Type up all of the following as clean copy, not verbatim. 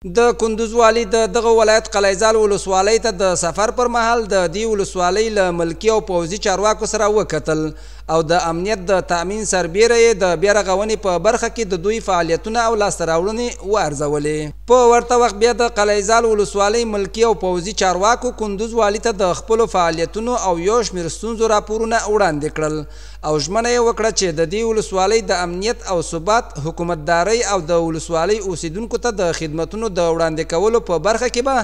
د کندوز والی دغه ولایت قلعهزال ولسوالۍ ته د سفر پر مهال د دې ولسوالۍ له ملکي او پوځي چارواکو سره وکتل او د امنیت د تامین سربیره یې د بیا رغونې په برخه کې د دوی فعالیتونه او لاسته راوړنې وارزولې. په ورته وخت بیا د قلعهزال ولسوالۍ ملکي او پوځي چارواکو کندوز والي ته د خپلو فعالیتونو او یو شمېر ستونزو راپورونه وړاندې کړل او ژمنه یې وکړه چې د دې ولسوالۍ د امنیت او ثبات، حکومتدارۍ او د ولسوالۍ اوسیدونکو ته د خدمتونو د وړاندې کولو په برخه کې به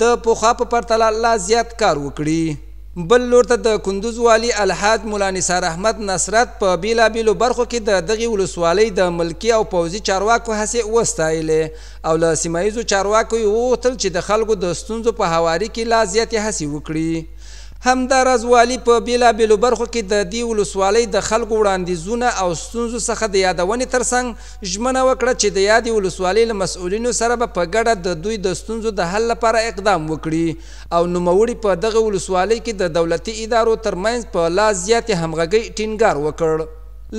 د پخوا په پرتله لا زیات کار وکړي. بل لور ته د کندوز والي الحاج مولا نثار احمد نصرت په بیلابیلو برخو کې د دغې ولسوالۍ د ملکي او پوځي چارواکو هڅې وستایلې او له سیمه ییزو چارواکو یې وغوښتل چې د خلکو د ستونزو په هواري کې لا زیاتې هڅې وکړي. همداراز والي په بیلابیلو برخو کې د دې ولسوالۍ د خلکو وړاندیزونه او ستونزو څخه د یادونې ترڅنګ ژمنه وکړه چې د یادې ولسوالۍ له مسؤلینو سره به په ګډه د دوی د ستونزو د حل لپاره اقدام وکړي او نوموړي په دغه ولسوالۍ کې د دولتي ادارو ترمنځ په لا زیاتې همغږۍ ټینګار وکړ.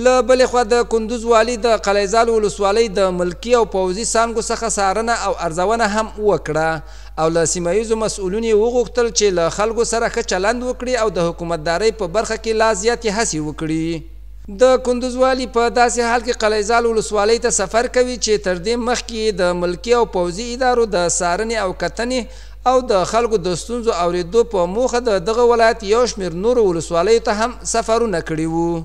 له بلې خوا د کندوز والي د قلعهزال ولسوالۍ د ملکي او پوځي څانګو څخه څارنه او ارزونه هم وکړه او له سیمه ییزو مسؤلینو یې وغوښتل چې له خلکو سره ښه چلند وکړي او د حکومتدارۍ په برخه کې لا زیاتې هڅې وکړي. د کندوز والي په داسې حال کې قلعهزال ولسوالۍ ته سفر کوي چې تر دې مخکې د ملکي او پوځي ادارو د څارنې او کتنې او د خلکو د ستونزو اورېدو په موخه د دغه ولایت یو شمېر نورو ولسوالیو ته هم سفرونه کړي وو.